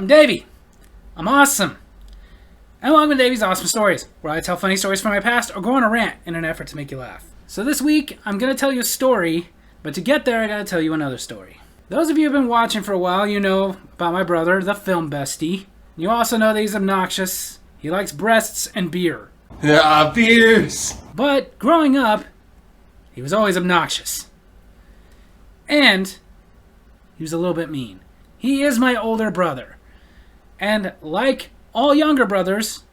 I'm Davy. I'm awesome. And welcome to Davy's Awesome Stories, where I tell funny stories from my past or go on a rant in an effort to make you laugh. So this week, I'm going to tell you a story, but to get there, I got to tell you another story. Those of you who have been watching for a while, you know about my brother, the film bestie. You also know that he's obnoxious. He likes breasts and beer. Beers! But growing up, he was always obnoxious. And he was a little bit mean. He is my older brother. And like all younger brothers,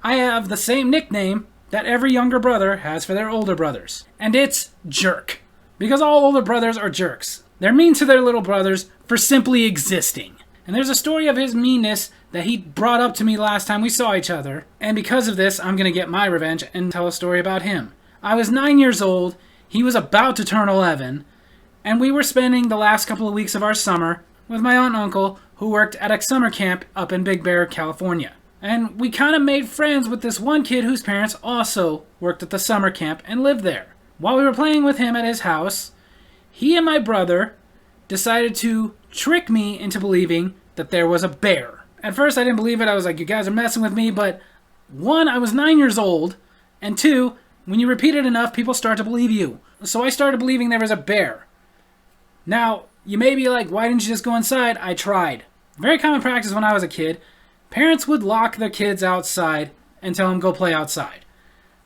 I have the same nickname that every younger brother has for their older brothers. And it's Jerk. Because all older brothers are jerks. They're mean to their little brothers for simply existing. And there's a story of his meanness that he brought up to me last time we saw each other. And because of this, I'm going to get my revenge and tell a story about him. I was 9 years old. He was about to turn 11. And we were spending the last couple of weeks of our summer with my aunt and uncle who worked at a summer camp up in Big Bear, California. And we kind of made friends with this one kid whose parents also worked at the summer camp and lived there. While we were playing with him at his house, he and my brother decided to trick me into believing that there was a bear. At first I didn't believe it. I was like, you guys are messing with me. But one, I was 9 years old. And two, when you repeat it enough, people start to believe you. So I started believing there was a bear. Now, you may be like, why didn't you just go inside? I tried. Very common practice when I was a kid. Parents would lock their kids outside and tell them go play outside.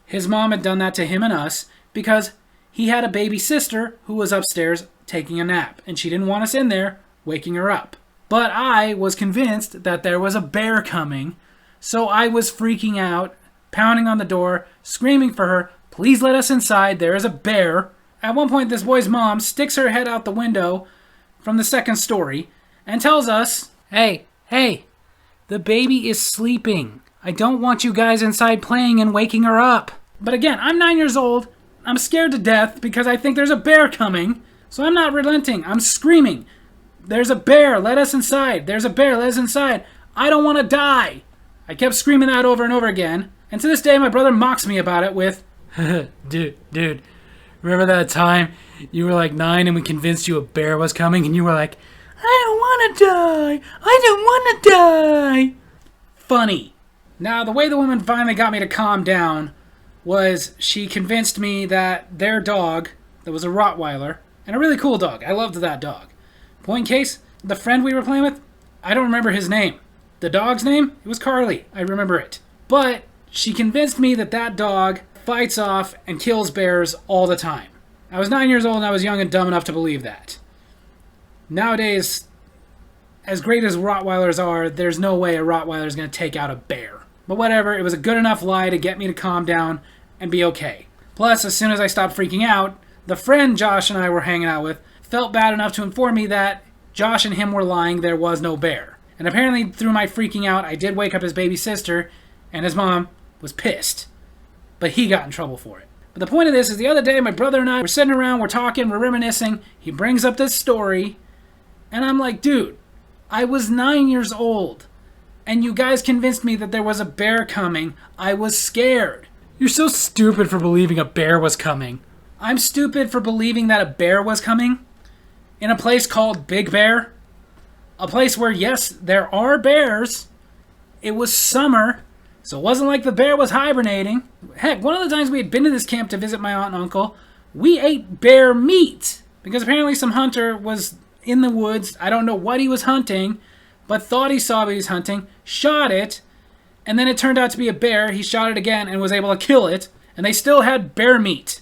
His mom had done that to him and us because he had a baby sister who was upstairs taking a nap, and she didn't want us in there waking her up. But I was convinced that there was a bear coming, so I was freaking out, pounding on the door, screaming for her, please let us inside, there is a bear. At one point, this boy's mom sticks her head out the window from the second story and tells us, Hey, the baby is sleeping. I don't want you guys inside playing and waking her up. But again, I'm 9 years old. I'm scared to death because I think there's a bear coming. So I'm not relenting. I'm screaming. There's a bear. Let us inside. There's a bear. Let us inside. I don't want to die. I kept screaming that over and over again. And to this day, my brother mocks me about it with, Dude, remember that time you were like 9 and we convinced you a bear was coming and you were like, I don't want to die. I don't want to die. Funny. Now, the way the woman finally got me to calm down was she convinced me that their dog, that was a Rottweiler, and a really cool dog. I loved that dog. Point in case, the friend we were playing with, I don't remember his name. The dog's name, it was Carly. I remember it. But she convinced me that that dog fights off and kills bears all the time. I was 9 years old and I was young and dumb enough to believe that. Nowadays, as great as Rottweilers are, there's no way a Rottweiler is going to take out a bear. But whatever, it was a good enough lie to get me to calm down and be okay. Plus, as soon as I stopped freaking out, the friend Josh and I were hanging out with felt bad enough to inform me that Josh and him were lying, there was no bear. And apparently, through my freaking out, I did wake up his baby sister, and his mom was pissed. But he got in trouble for it. But the point of this is the other day, my brother and I were sitting around, we're talking, we're reminiscing. He brings up this story, and I'm like, dude, I was 9 years old, and you guys convinced me that there was a bear coming. I was scared. You're so stupid for believing a bear was coming. I'm stupid for believing that a bear was coming in a place called Big Bear. A place where, yes, there are bears. It was summer, so it wasn't like the bear was hibernating. Heck, one of the times we had been to this camp to visit my aunt and uncle, we ate bear meat. Because apparently some hunter was in the woods, I don't know what he was hunting, but thought he saw what he was hunting, shot it, and then it turned out to be a bear. He shot it again and was able to kill it, and they still had bear meat.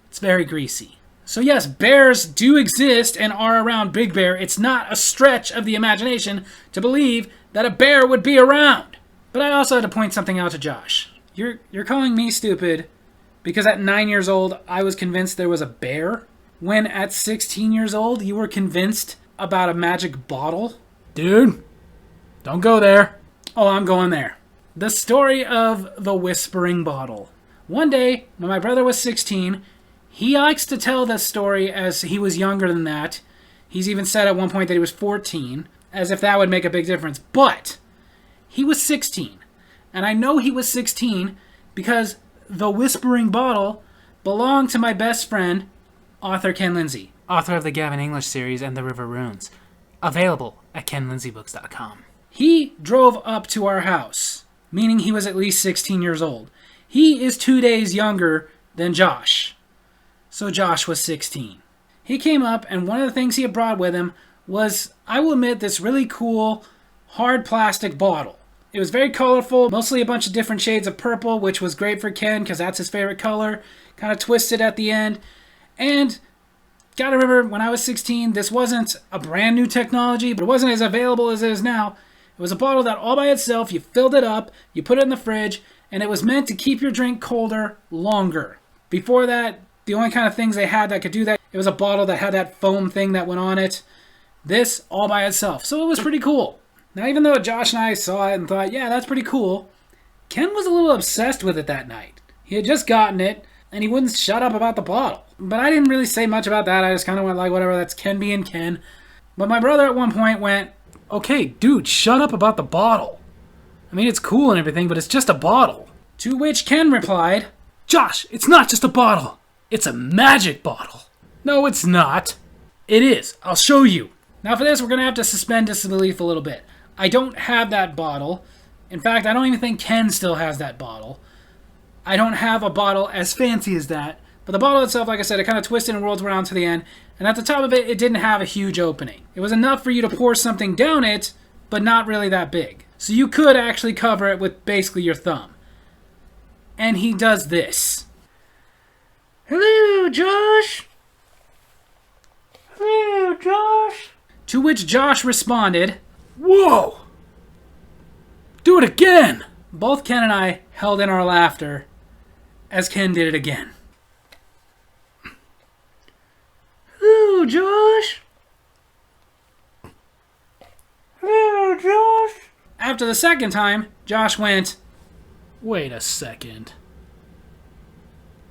It's very greasy. So yes, bears do exist and are around Big Bear. It's not a stretch of the imagination to believe that a bear would be around. But I also had to point something out to Josh. You're calling me stupid because at 9 years old I was convinced there was a bear? When at 16 years old you were convinced about a magic bottle? Dude, don't go there. Oh, I'm going there. The story of the whispering bottle. One day, when my brother was 16, he likes to tell this story as he was younger than that. He's even said at one point that he was 14, as if that would make a big difference. But he was 16. And I know he was 16 because the whispering bottle belonged to my best friend, author Ken Lindsay, author of the Gavin English series and the River Runes. Available at kenlindsaybooks.com. He drove up to our house, meaning he was at least 16 years old. He is 2 days younger than Josh. So Josh was 16. He came up, and one of the things he had brought with him was, I will admit, this really cool hard plastic bottle. It was very colorful, mostly a bunch of different shades of purple, which was great for Ken because that's his favorite color. Kind of twisted at the end. And gotta remember, when I was 16, this wasn't a brand new technology, but it wasn't as available as it is now. It was a bottle that all by itself, you filled it up, you put it in the fridge, and it was meant to keep your drink colder longer. Before that, the only kind of things they had that could do that, it was a bottle that had that foam thing that went on it. This all by itself. So it was pretty cool. Now, even though Josh and I saw it and thought, yeah, that's pretty cool, Ken was a little obsessed with it that night. He had just gotten it, and he wouldn't shut up about the bottle. But I didn't really say much about that. I just kind of went like, whatever, that's Ken being Ken. But my brother at one point went, okay, dude, shut up about the bottle. I mean, it's cool and everything, but it's just a bottle. To which Ken replied, Josh, it's not just a bottle. It's a magic bottle. No, it's not. It is. I'll show you. Now for this, we're going to have to suspend disbelief a little bit. I don't have that bottle. In fact, I don't even think Ken still has that bottle. I don't have a bottle as fancy as that. But the bottle itself, like I said, it kind of twisted and rolled around to the end. And at the top of it, it didn't have a huge opening. It was enough for you to pour something down it, but not really that big. So you could actually cover it with basically your thumb. And he does this. Hello, Josh. Hello, Josh. To which Josh responded, whoa! Do it again! Both Ken and I held in our laughter as Ken did it again. Hello, Josh. Hello, Josh. After the second time, Josh went, wait a second.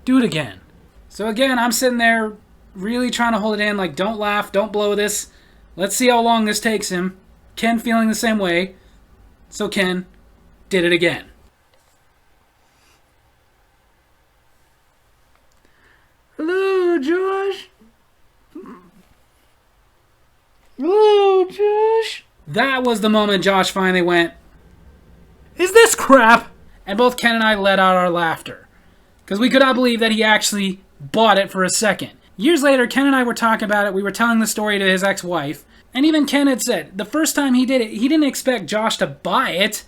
Do it again. So again, I'm sitting there really trying to hold it in, like, don't laugh, don't blow this. Let's see how long this takes him. Ken feeling the same way. So Ken did it again. Hello, Josh. Hello, Josh. That was the moment Josh finally went, is this crap? And both Ken and I let out our laughter. Because we could not believe that he actually bought it for a second. Years later, Ken and I were talking about it. We were telling the story to his ex-wife. And even Ken had said, the first time he did it, he didn't expect Josh to buy it.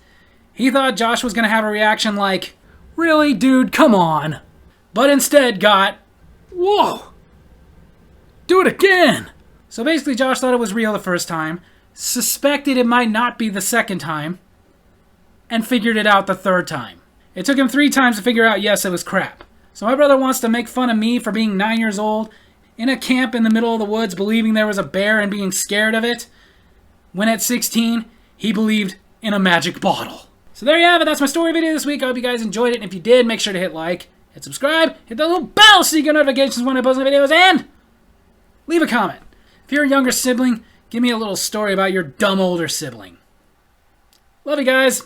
He thought Josh was going to have a reaction like, really, dude, come on. But instead got, whoa, do it again. So basically, Josh thought it was real the first time, suspected it might not be the second time, and figured it out the third time. It took him 3 times to figure out, yes, it was crap. So my brother wants to make fun of me for being 9 years old, in a camp in the middle of the woods, believing there was a bear and being scared of it, when at 16, he believed in a magic bottle. So there you have it. That's my story video this week. I hope you guys enjoyed it. And if you did, make sure to hit like, hit subscribe, hit the little bell so you get notifications when I post my videos, and leave a comment. If you're a younger sibling, give me a little story about your dumb older sibling. Love you guys.